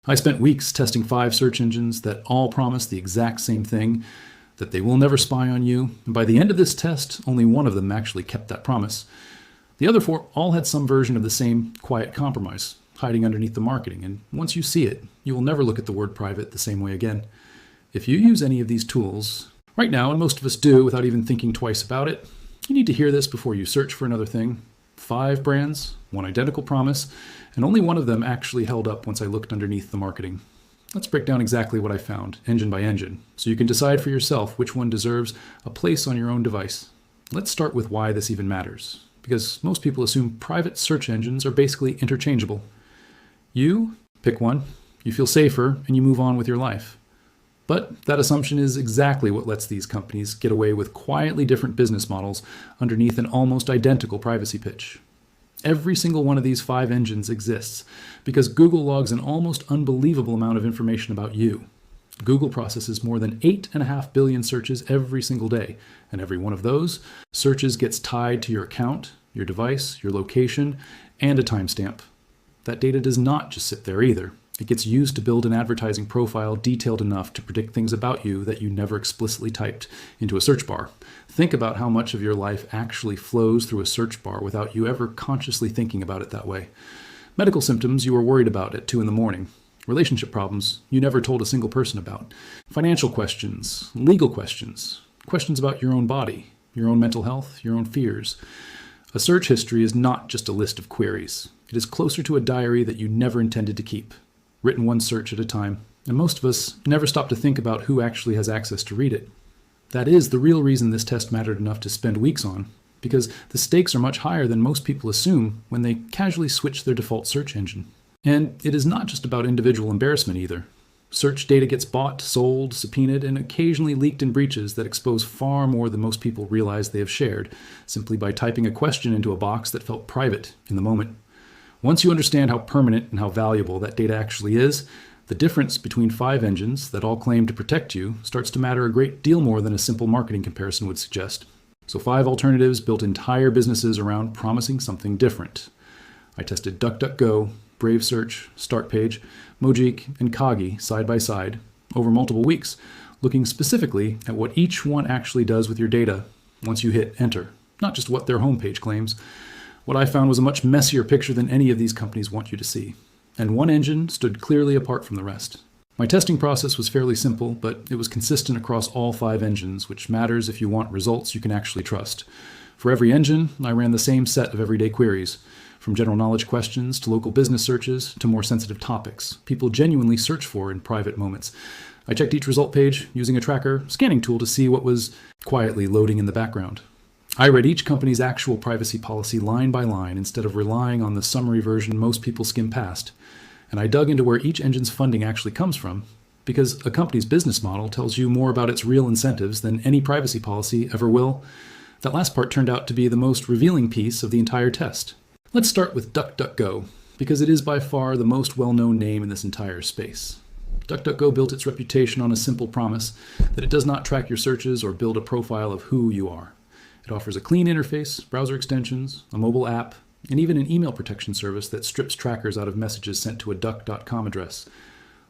I spent weeks testing 5 search engines that all promise the exact same thing, that they will never spy on you, and by the end of this test, only one of them actually kept that promise. The other 4 all had some version of the same quiet compromise, hiding underneath the marketing, and once you see it, you will never look at the word private the same way again. If you use any of these tools right now, and most of us do without even thinking twice about it, you need to hear this before you search for another thing. 5 brands, 1 identical promise, and only one of them actually held up once I looked underneath the marketing. Let's break down exactly what I found, engine by engine, so you can decide for yourself which one deserves a place on your own device. Let's start with why this even matters, because most people assume private search engines are basically interchangeable. You pick one, you feel safer, and you move on with your life. But that assumption is exactly what lets these companies get away with quietly different business models underneath an almost identical privacy pitch. Every single one of these 5 engines exists because Google logs an almost unbelievable amount of information about you. Google processes more than 8.5 billion searches every single day, and every one of those searches gets tied to your account, your device, your location, and a timestamp. That data does not just sit there either. It gets used to build an advertising profile detailed enough to predict things about you that you never explicitly typed into a search bar. Think about how much of your life actually flows through a search bar without you ever consciously thinking about it that way. Medical symptoms you were worried about at 2 a.m. Relationship problems you never told a single person about. Financial questions, legal questions, questions about your own body, your own mental health, your own fears. A search history is not just a list of queries. It is closer to a diary that you never intended to keep, written one search at a time, and most of us never stop to think about who actually has access to read it. That is the real reason this test mattered enough to spend weeks on, because the stakes are much higher than most people assume when they casually switch their default search engine. And it is not just about individual embarrassment either. Search data gets bought, sold, subpoenaed, and occasionally leaked in breaches that expose far more than most people realize they have shared, simply by typing a question into a box that felt private in the moment. Once you understand how permanent and how valuable that data actually is, the difference between 5 engines that all claim to protect you starts to matter a great deal more than a simple marketing comparison would suggest. So 5 alternatives built entire businesses around promising something different. I tested DuckDuckGo, Brave Search, Startpage, Mojik, and Kagi side by side over multiple weeks, looking specifically at what each one actually does with your data once you hit enter, not just what their homepage claims. What I found was a much messier picture than any of these companies want you to see, and one engine stood clearly apart from the rest. My testing process was fairly simple, but it was consistent across all 5 engines, which matters if you want results you can actually trust. For every engine, I ran the same set of everyday queries, from general knowledge questions to local business searches to more sensitive topics people genuinely search for in private moments. I checked each result page using a tracker scanning tool to see what was quietly loading in the background. I read each company's actual privacy policy line by line instead of relying on the summary version most people skim past. And I dug into where each engine's funding actually comes from, because a company's business model tells you more about its real incentives than any privacy policy ever will. That last part turned out to be the most revealing piece of the entire test. Let's start with DuckDuckGo, because it is by far the most well-known name in this entire space. DuckDuckGo built its reputation on a simple promise that it does not track your searches or build a profile of who you are. It offers a clean interface, browser extensions, a mobile app, and even an email protection service that strips trackers out of messages sent to a duck.com address.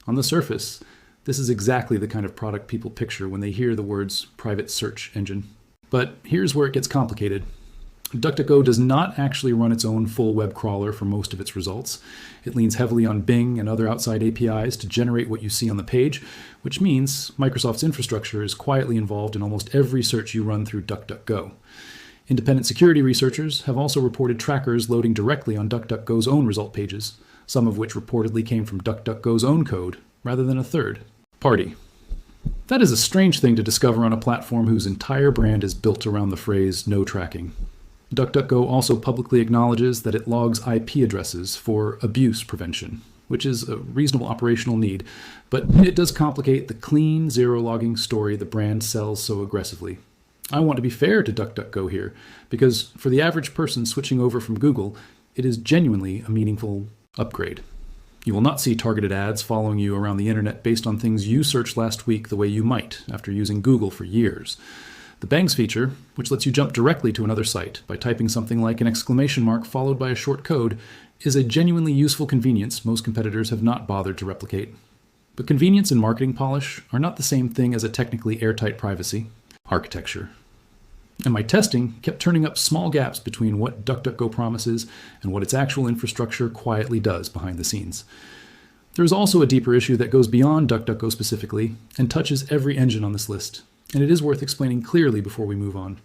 On the surface, this is exactly the kind of product people picture when they hear the words private search engine. But here's where it gets complicated. DuckDuckGo does not actually run its own full web crawler for most of its results. It leans heavily on Bing and other outside APIs to generate what you see on the page, which means Microsoft's infrastructure is quietly involved in almost every search you run through DuckDuckGo. Independent security researchers have also reported trackers loading directly on DuckDuckGo's own result pages, some of which reportedly came from DuckDuckGo's own code, rather than a third party. That is a strange thing to discover on a platform whose entire brand is built around the phrase no tracking. DuckDuckGo also publicly acknowledges that it logs IP addresses for abuse prevention, which is a reasonable operational need, but it does complicate the clean zero logging story the brand sells so aggressively. I want to be fair to DuckDuckGo here, because for the average person switching over from Google, it is genuinely a meaningful upgrade. You will not see targeted ads following you around the internet based on things you searched last week the way you might after using Google for years. The Bangs feature, which lets you jump directly to another site by typing something like an exclamation mark followed by a short code, is a genuinely useful convenience most competitors have not bothered to replicate. But convenience and marketing polish are not the same thing as a technically airtight privacy architecture. And my testing kept turning up small gaps between what DuckDuckGo promises and what its actual infrastructure quietly does behind the scenes. There is also a deeper issue that goes beyond DuckDuckGo specifically and touches every engine on this list, and it is worth explaining clearly before we move on.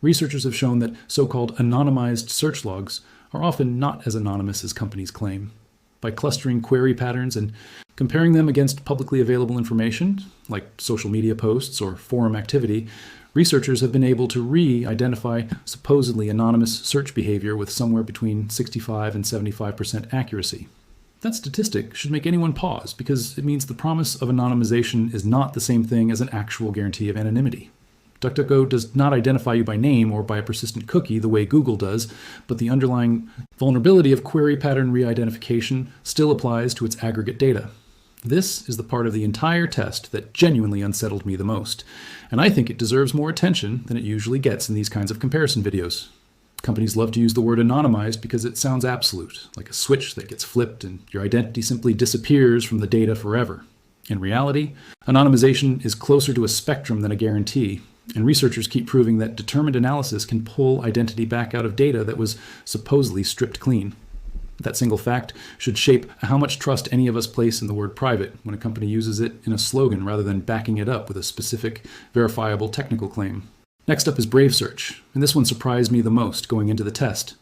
Researchers have shown that so-called anonymized search logs are often not as anonymous as companies claim. By clustering query patterns and comparing them against publicly available information, like social media posts or forum activity, researchers have been able to re-identify supposedly anonymous search behavior with somewhere between 65 and 75% accuracy. That statistic should make anyone pause because it means the promise of anonymization is not the same thing as an actual guarantee of anonymity. DuckDuckGo does not identify you by name or by a persistent cookie the way Google does, but the underlying vulnerability of query pattern re-identification still applies to its aggregate data. This is the part of the entire test that genuinely unsettled me the most, and I think it deserves more attention than it usually gets in these kinds of comparison videos. Companies love to use the word anonymized because it sounds absolute, like a switch that gets flipped and your identity simply disappears from the data forever. In reality, anonymization is closer to a spectrum than a guarantee, and researchers keep proving that determined analysis can pull identity back out of data that was supposedly stripped clean. That single fact should shape how much trust any of us place in the word private when a company uses it in a slogan rather than backing it up with a specific, verifiable technical claim. Next up is Brave Search, and this one surprised me the most going into the test.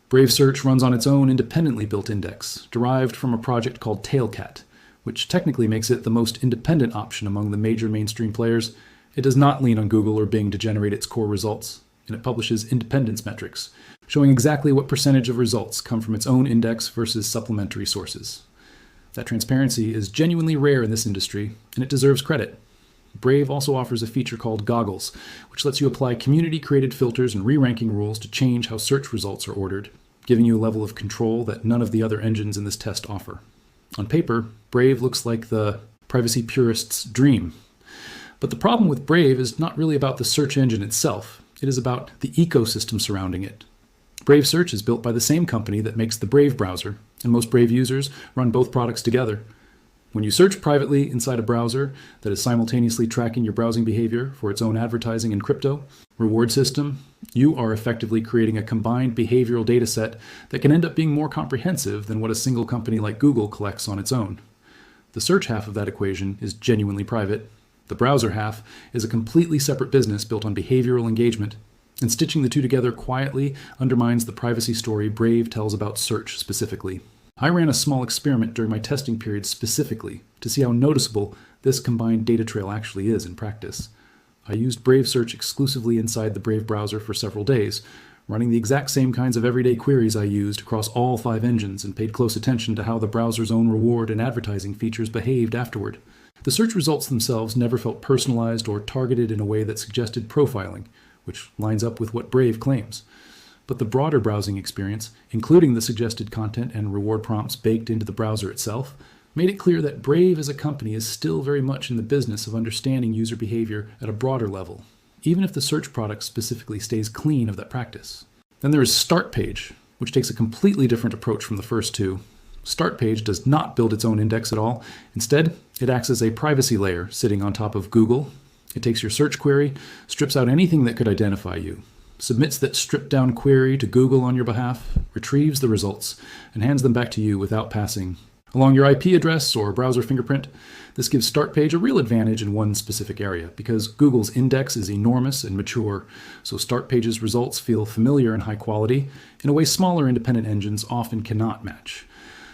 Brave Search runs on its own independently built index, derived from a project called Tailcat, which technically makes it the most independent option among the major mainstream players. It does not lean on Google or Bing to generate its core results, and it publishes independence metrics, showing exactly what percentage of results come from its own index versus supplementary sources. That transparency is genuinely rare in this industry, and it deserves credit. Brave also offers a feature called Goggles, which lets you apply community-created filters and re-ranking rules to change how search results are ordered, giving you a level of control that none of the other engines in this test offer. On paper, Brave looks like the privacy purist's dream. But the problem with Brave is not really about the search engine itself. It is about the ecosystem surrounding it. Brave Search is built by the same company that makes the Brave browser, and most Brave users run both products together. When you search privately inside a browser that is simultaneously tracking your browsing behavior for its own advertising and crypto reward system, you are effectively creating a combined behavioral data set that can end up being more comprehensive than what a single company like Google collects on its own. The search half of that equation is genuinely private. The browser half is a completely separate business built on behavioral engagement, and stitching the two together quietly undermines the privacy story Brave tells about search specifically. I ran a small experiment during my testing period specifically to see how noticeable this combined data trail actually is in practice. I used Brave Search exclusively inside the Brave browser for several days, running the exact same kinds of everyday queries I used across all 5 engines, and paid close attention to how the browser's own reward and advertising features behaved afterward. The search results themselves never felt personalized or targeted in a way that suggested profiling, which lines up with what Brave claims. But the broader browsing experience, including the suggested content and reward prompts baked into the browser itself, made it clear that Brave as a company is still very much in the business of understanding user behavior at a broader level, even if the search product specifically stays clean of that practice. Then there is Startpage, which takes a completely different approach from the first two. Startpage does not build its own index at all. Instead, it acts as a privacy layer sitting on top of Google. It takes your search query, strips out anything that could identify you, submits that stripped-down query to Google on your behalf, retrieves the results, and hands them back to you without passing along your IP address or browser fingerprint. This gives Startpage a real advantage in one specific area, because Google's index is enormous and mature, so Startpage's results feel familiar and high quality in a way smaller independent engines often cannot match.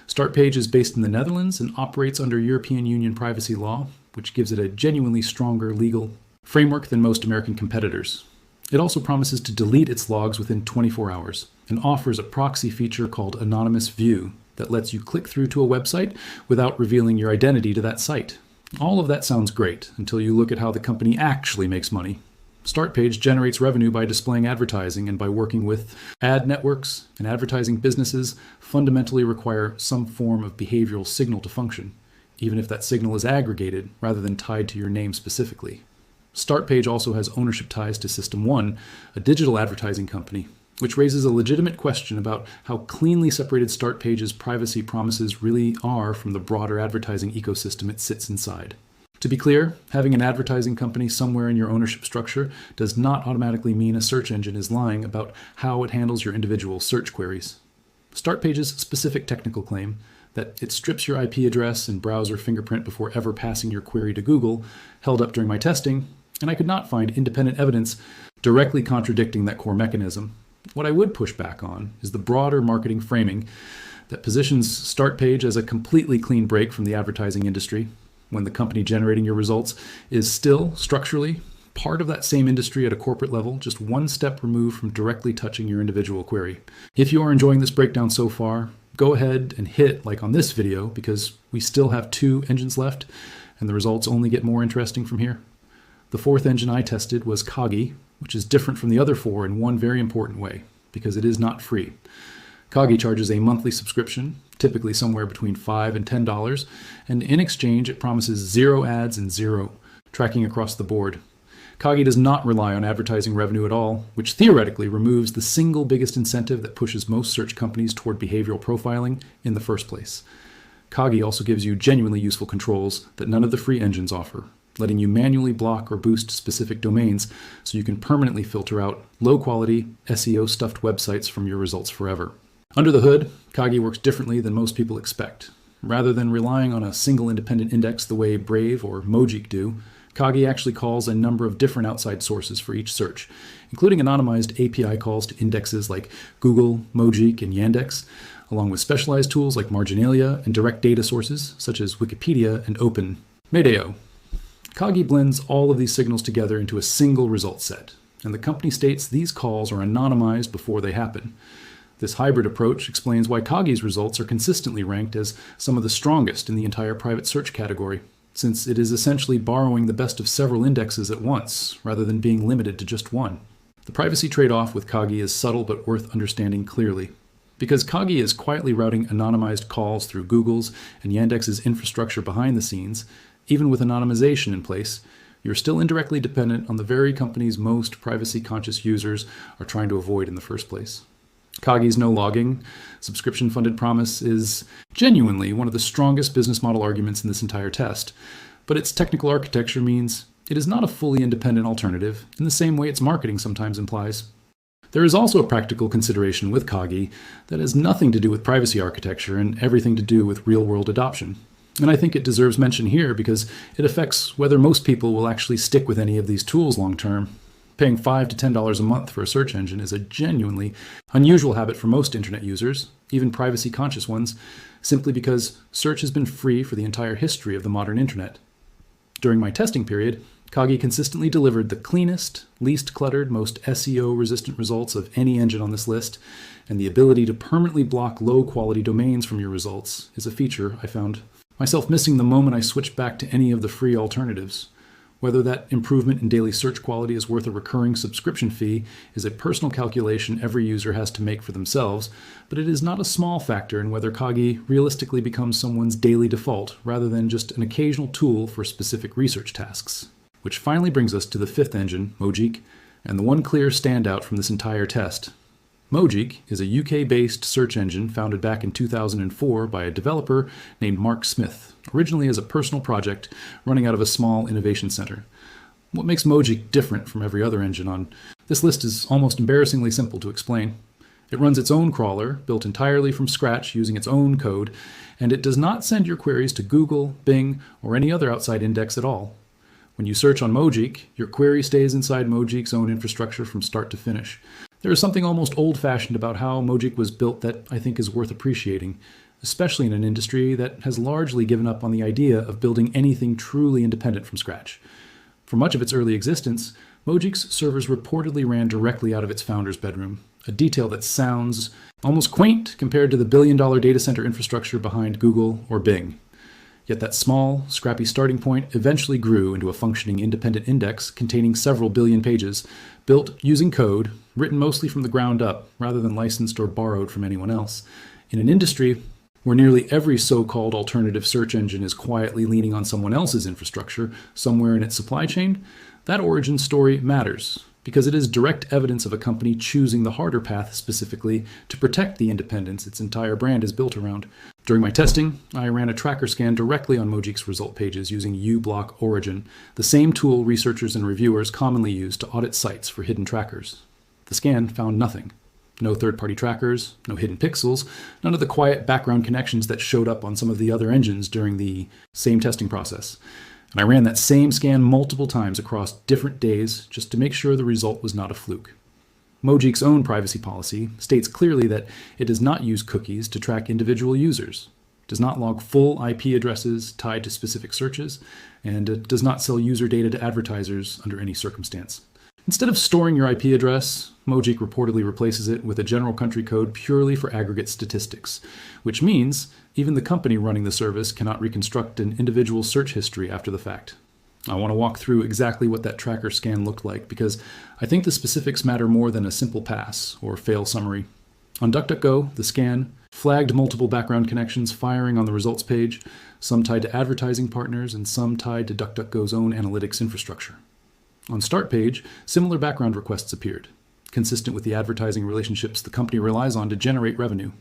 Startpage is based in the Netherlands and operates under European Union privacy law, which gives it a genuinely stronger legal framework than most American competitors. It also promises to delete its logs within 24 hours and offers a proxy feature called Anonymous View that lets you click through to a website without revealing your identity to that site. All of that sounds great until you look at how the company actually makes money. Startpage generates revenue by displaying advertising, and by working with ad networks, and advertising businesses fundamentally require some form of behavioral signal to function, even if that signal is aggregated rather than tied to your name specifically. Startpage also has ownership ties to System1, a digital advertising company, which raises a legitimate question about how cleanly separated Startpage's privacy promises really are from the broader advertising ecosystem it sits inside. To be clear, having an advertising company somewhere in your ownership structure does not automatically mean a search engine is lying about how it handles your individual search queries. Startpage's specific technical claim, that it strips your IP address and browser fingerprint before ever passing your query to Google, held up during my testing, and I could not find independent evidence directly contradicting that core mechanism. What I would push back on is the broader marketing framing that positions Startpage as a completely clean break from the advertising industry, when the company generating your results is still, structurally, part of that same industry at a corporate level, just one step removed from directly touching your individual query. If you are enjoying this breakdown so far, go ahead and hit like on this video, because we still have 2 engines left, and the results only get more interesting from here. The 4th engine I tested was Kagi, which is different from the other 4 in one very important way, because it is not free. Kagi charges a monthly subscription, typically somewhere between $5 and $10, and in exchange it promises 0 ads and 0 tracking across the board. Kagi does not rely on advertising revenue at all, which theoretically removes the single biggest incentive that pushes most search companies toward behavioral profiling in the first place. Kagi also gives you genuinely useful controls that none of the free engines offer, letting you manually block or boost specific domains so you can permanently filter out low-quality, SEO-stuffed websites from your results forever. Under the hood, Kagi works differently than most people expect. Rather than relying on a single independent index the way Brave or Mojik do, Kagi actually calls a number of different outside sources for each search, including anonymized API calls to indexes like Google, Mojik, and Yandex, along with specialized tools like Marginalia and direct data sources such as Wikipedia and OpenMedeo. Kagi blends all of these signals together into a single result set, and the company states these calls are anonymized before they happen. This hybrid approach explains why Kagi's results are consistently ranked as some of the strongest in the entire private search category, since it is essentially borrowing the best of several indexes at once, rather than being limited to just one. The privacy trade-off with Kagi is subtle but worth understanding clearly. Because Kagi is quietly routing anonymized calls through Google's and Yandex's infrastructure behind the scenes, even with anonymization in place, you're still indirectly dependent on the very companies most privacy-conscious users are trying to avoid in the first place. Kagi's no logging, subscription-funded promise is genuinely one of the strongest business model arguments in this entire test, but its technical architecture means it is not a fully independent alternative in the same way its marketing sometimes implies. There is also a practical consideration with Kagi that has nothing to do with privacy architecture and everything to do with real-world adoption. And I think it deserves mention here because it affects whether most people will actually stick with any of these tools long-term. Paying $5 to $10 a month for a search engine is a genuinely unusual habit for most internet users, even privacy-conscious ones, simply because search has been free for the entire history of the modern internet. During my testing period, Kagi consistently delivered the cleanest, least cluttered, most SEO-resistant results of any engine on this list, and the ability to permanently block low-quality domains from your results is a feature I found myself missing the moment I switched back to any of the free alternatives. Whether that improvement in daily search quality is worth a recurring subscription fee is a personal calculation every user has to make for themselves, but it is not a small factor in whether Kagi realistically becomes someone's daily default rather than just an occasional tool for specific research tasks. Which finally brings us to the 5th engine, Mojik, and the one clear standout from this entire test. Mojik is a UK-based search engine founded back in 2004 by a developer named Mark Smith, originally as a personal project running out of a small innovation center. What makes Mojik different from every other engine on this list is almost embarrassingly simple to explain. It runs its own crawler, built entirely from scratch using its own code, and it does not send your queries to Google, Bing, or any other outside index at all. When you search on Mojik, your query stays inside Mojik's own infrastructure from start to finish. There is something almost old-fashioned about how Mojik was built that I think is worth appreciating, especially in an industry that has largely given up on the idea of building anything truly independent from scratch. For much of its early existence, Mojik's servers reportedly ran directly out of its founder's bedroom, a detail that sounds almost quaint compared to the billion-dollar data center infrastructure behind Google or Bing. Yet that small, scrappy starting point eventually grew into a functioning independent index containing several billion pages, built using code, written mostly from the ground up rather than licensed or borrowed from anyone else. In an industry where nearly every so-called alternative search engine is quietly leaning on someone else's infrastructure somewhere in its supply chain, that origin story matters, because it is direct evidence of a company choosing the harder path specifically to protect the independence its entire brand is built around. During my testing, I ran a tracker scan directly on Mojik's result pages using uBlock Origin, the same tool researchers and reviewers commonly use to audit sites for hidden trackers. The scan found nothing. No third-party trackers, no hidden pixels, none of the quiet background connections that showed up on some of the other engines during the same testing process. And I ran that same scan multiple times across different days just to make sure the result was not a fluke. Mojik's own privacy policy states clearly that it does not use cookies to track individual users, does not log full IP addresses tied to specific searches, and does not sell user data to advertisers under any circumstance. Instead of storing your IP address, Mojik reportedly replaces it with a general country code purely for aggregate statistics, which means even the company running the service cannot reconstruct an individual search history after the fact. I want to walk through exactly what that tracker scan looked like because I think the specifics matter more than a simple pass or fail summary. On DuckDuckGo, the scan flagged multiple background connections firing on the results page, some tied to advertising partners and some tied to DuckDuckGo's own analytics infrastructure. On Startpage, similar background requests appeared, consistent with the advertising relationships the company relies on to generate revenue.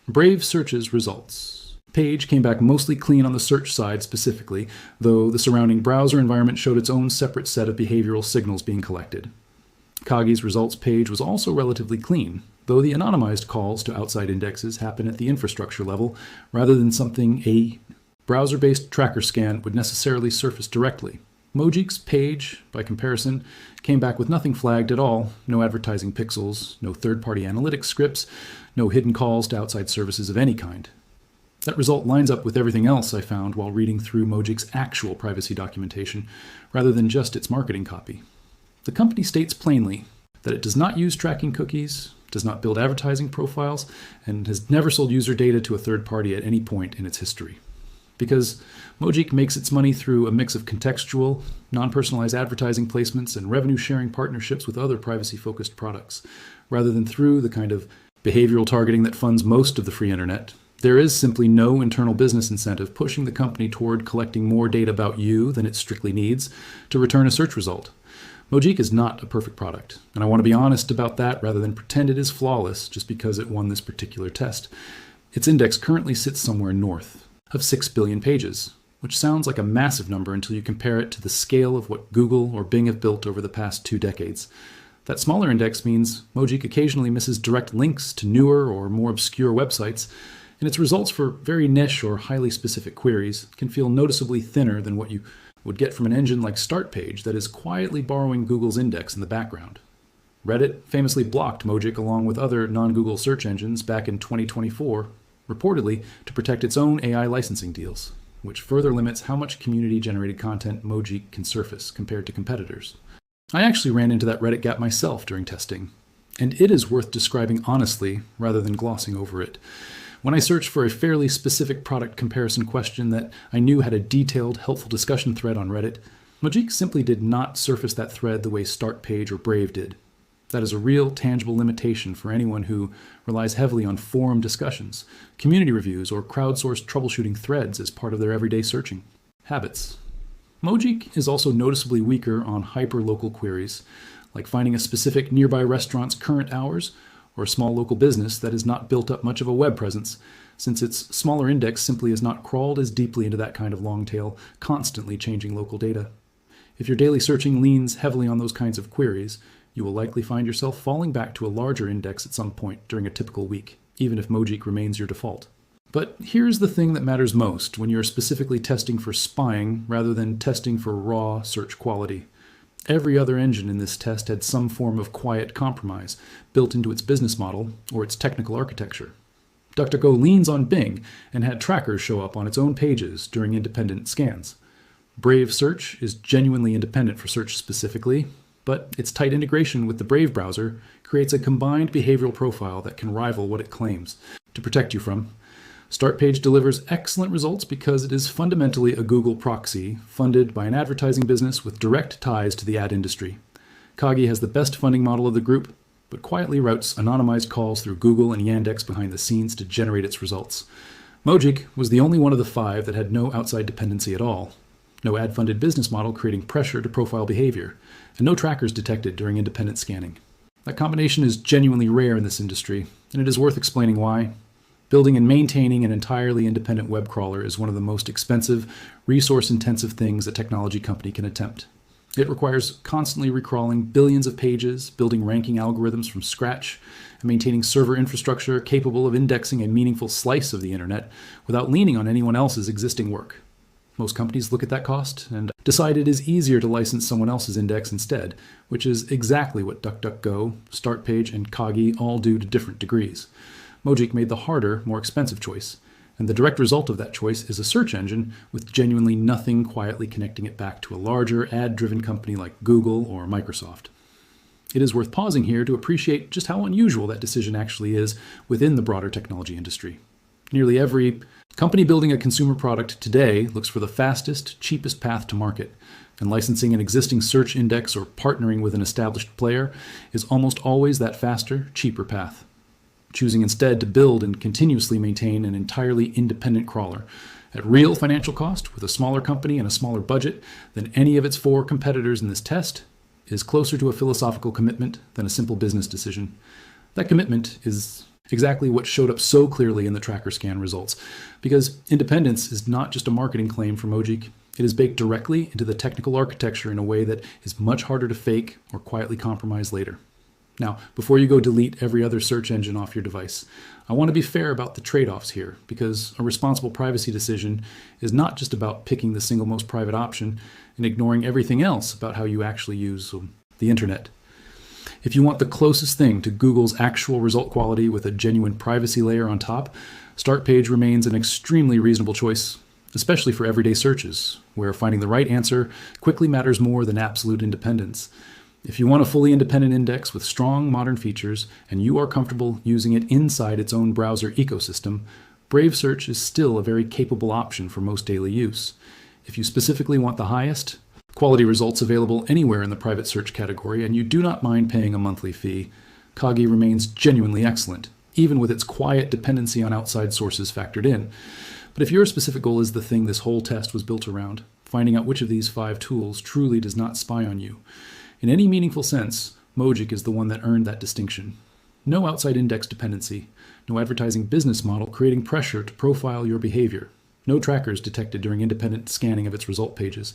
Brave Search's results. Page came back mostly clean on the search side specifically, though the surrounding browser environment showed its own separate set of behavioral signals being collected. Kagi's results page was also relatively clean, though the anonymized calls to outside indexes happen at the infrastructure level rather than something a browser-based tracker scan would necessarily surface directly. Mojik's page, by comparison, came back with nothing flagged at all, no advertising pixels, no third-party analytics scripts, no hidden calls to outside services of any kind. That result lines up with everything else I found while reading through Mojik's actual privacy documentation, rather than just its marketing copy. The company states plainly that it does not use tracking cookies, does not build advertising profiles, and has never sold user data to a third party at any point in its history. Because Mojik makes its money through a mix of contextual, non-personalized advertising placements and revenue-sharing partnerships with other privacy-focused products, rather than through the kind of behavioral targeting that funds most of the free internet. There is simply no internal business incentive pushing the company toward collecting more data about you than it strictly needs to return a search result. Mojik is not a perfect product, and I want to be honest about that rather than pretend it is flawless just because it won this particular test. Its index currently sits somewhere north of 6 billion pages, which sounds like a massive number until you compare it to the scale of what Google or Bing have built over the past 2 decades. That smaller index means Mojik occasionally misses direct links to newer or more obscure websites, and its results for very niche or highly specific queries can feel noticeably thinner than what you would get from an engine like Startpage that is quietly borrowing Google's index in the background. Reddit famously blocked Mojik along with other non-Google search engines back in 2024, reportedly to protect its own AI licensing deals, which further limits how much community-generated content Mojik can surface compared to competitors. I actually ran into that Reddit gap myself during testing, and it is worth describing honestly rather than glossing over it. When I searched for a fairly specific product comparison question that I knew had a detailed, helpful discussion thread on Reddit, Mojik simply did not surface that thread the way Startpage or Brave did. That is a real, tangible limitation for anyone who relies heavily on forum discussions, community reviews, or crowdsourced troubleshooting threads as part of their everyday searching habits. Mojik is also noticeably weaker on hyper-local queries, like finding a specific nearby restaurant's current hours or a small local business that has not built up much of a web presence, since its smaller index simply has not crawled as deeply into that kind of long-tail, constantly changing local data. If your daily searching leans heavily on those kinds of queries, you will likely find yourself falling back to a larger index at some point during a typical week, even if Mojik remains your default. But here's the thing that matters most when you're specifically testing for spying rather than testing for raw search quality. Every other engine in this test had some form of quiet compromise built into its business model or its technical architecture. DuckDuckGo leans on Bing and had trackers show up on its own pages during independent scans. Brave Search is genuinely independent for search specifically, but its tight integration with the Brave browser creates a combined behavioral profile that can rival what it claims to protect you from. Startpage delivers excellent results because it is fundamentally a Google proxy funded by an advertising business with direct ties to the ad industry. Kagi has the best funding model of the group, but quietly routes anonymized calls through Google and Yandex behind the scenes to generate its results. Mojik was the only one of the 5 that had no outside dependency at all. no ad-funded business model creating pressure to profile behavior, and no trackers detected during independent scanning. That combination is genuinely rare in this industry, and it is worth explaining why. Building and maintaining an entirely independent web crawler is one of the most expensive, resource-intensive things a technology company can attempt. It requires constantly recrawling billions of pages, building ranking algorithms from scratch, and maintaining server infrastructure capable of indexing a meaningful slice of the internet without leaning on anyone else's existing work. Most companies look at that cost and decide it is easier to license someone else's index instead, which is exactly what DuckDuckGo, Startpage, and Qwant all do to different degrees. Mojik made the harder, more expensive choice, and the direct result of that choice is a search engine with genuinely nothing quietly connecting it back to a larger, ad-driven company like Google or Microsoft. It is worth pausing here to appreciate just how unusual that decision actually is within the broader technology industry. Nearly every company building a consumer product today looks for the fastest, cheapest path to market, and licensing an existing search index or partnering with an established player is almost always that faster, cheaper path. Choosing instead to build and continuously maintain an entirely independent crawler at real financial cost with a smaller company and a smaller budget than any of its 4 competitors in this test is closer to a philosophical commitment than a simple business decision. That commitment is exactly what showed up so clearly in the tracker scan results, because independence is not just a marketing claim for Mojik. It is baked directly into the technical architecture in a way that is much harder to fake or quietly compromise later. Now, before you go delete every other search engine off your device, I want to be fair about the trade-offs here, because a responsible privacy decision is not just about picking the single most private option and ignoring everything else about how you actually use the internet. If you want the closest thing to Google's actual result quality with a genuine privacy layer on top, Startpage remains an extremely reasonable choice, especially for everyday searches, where finding the right answer quickly matters more than absolute independence. If you want a fully independent index with strong modern features and you are comfortable using it inside its own browser ecosystem, Brave Search is still a very capable option for most daily use. If you specifically want the highest quality results available anywhere in the private search category and you do not mind paying a monthly fee, Qwant remains genuinely excellent, even with its quiet dependency on outside sources factored in. But if your specific goal is the thing this whole test was built around, finding out which of these 5 tools truly does not spy on you, in any meaningful sense, Mojik is the one that earned that distinction. No outside index dependency, no advertising business model creating pressure to profile your behavior, no trackers detected during independent scanning of its result pages.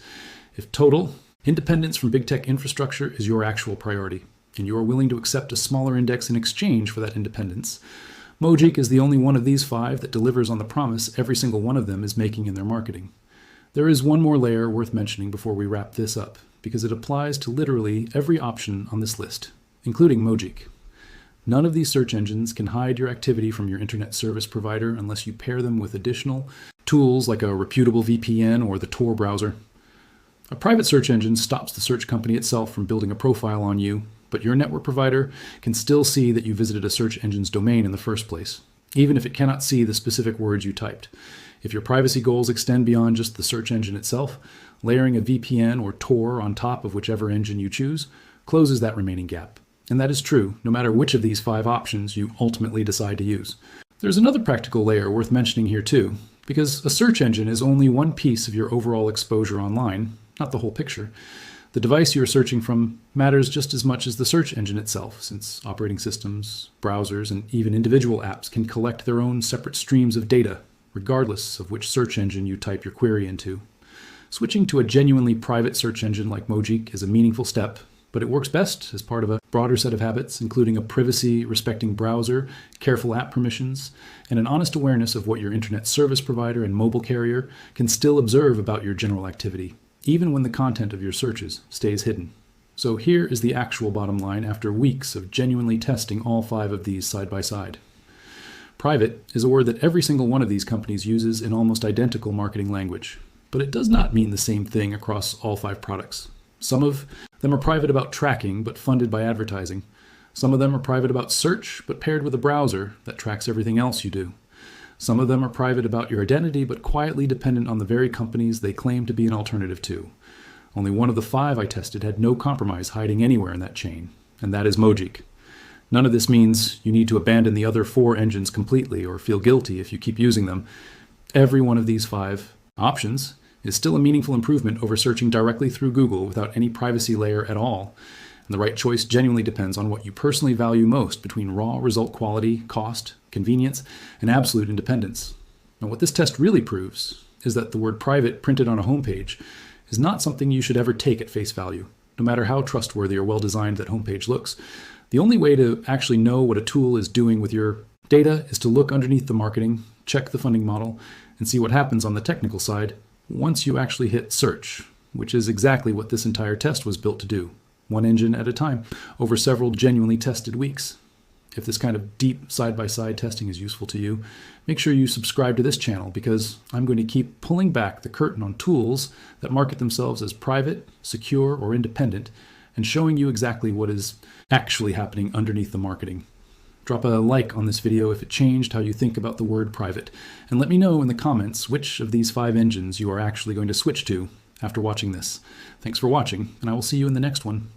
If total independence from big tech infrastructure is your actual priority, and you are willing to accept a smaller index in exchange for that independence, Mojik is the only one of these 5 that delivers on the promise every single one of them is making in their marketing. There is one more layer worth mentioning before we wrap this up, because it applies to literally every option on this list, including Mojik. None of these search engines can hide your activity from your internet service provider unless you pair them with additional tools like a reputable VPN or the Tor browser. A private search engine stops the search company itself from building a profile on you, but your network provider can still see that you visited a search engine's domain in the first place, even if it cannot see the specific words you typed. If your privacy goals extend beyond just the search engine itself, layering a VPN or Tor on top of whichever engine you choose closes that remaining gap. And that is true no matter which of these 5 options you ultimately decide to use. There's another practical layer worth mentioning here too, because a search engine is only one piece of your overall exposure online, not the whole picture. The device you are searching from matters just as much as the search engine itself, since operating systems, browsers, and even individual apps can collect their own separate streams of data, regardless of which search engine you type your query into. Switching to a genuinely private search engine like Mojik is a meaningful step, but it works best as part of a broader set of habits, including a privacy-respecting browser, careful app permissions, and an honest awareness of what your internet service provider and mobile carrier can still observe about your general activity, even when the content of your searches stays hidden. So here is the actual bottom line after weeks of genuinely testing all 5 of these side by side. Private is a word that every single one of these companies uses in almost identical marketing language, but it does not mean the same thing across all 5 products. Some of them are private about tracking, but funded by advertising. Some of them are private about search, but paired with a browser that tracks everything else you do. Some of them are private about your identity, but quietly dependent on the very companies they claim to be an alternative to. Only one of the 5 I tested had no compromise hiding anywhere in that chain, and that is Mojik. None of this means you need to abandon the other 4 engines completely or feel guilty if you keep using them. Every one of these 5 options is still a meaningful improvement over searching directly through Google without any privacy layer at all. And the right choice genuinely depends on what you personally value most between raw result quality, cost, convenience, and absolute independence. Now, what this test really proves is that the word private printed on a homepage is not something you should ever take at face value, no matter how trustworthy or well-designed that homepage looks. The only way to actually know what a tool is doing with your data is to look underneath the marketing, check the funding model, and see what happens on the technical side once you actually hit search, which is exactly what this entire test was built to do, one engine at a time, over several genuinely tested weeks. If this kind of deep side-by-side testing is useful to you, make sure you subscribe to this channel because I'm going to keep pulling back the curtain on tools that market themselves as private, secure, or independent, and showing you exactly what is actually happening underneath the marketing. Drop a like on this video if it changed how you think about the word private, and let me know in the comments which of these 5 engines you are actually going to switch to after watching this. Thanks for watching, and I will see you in the next one.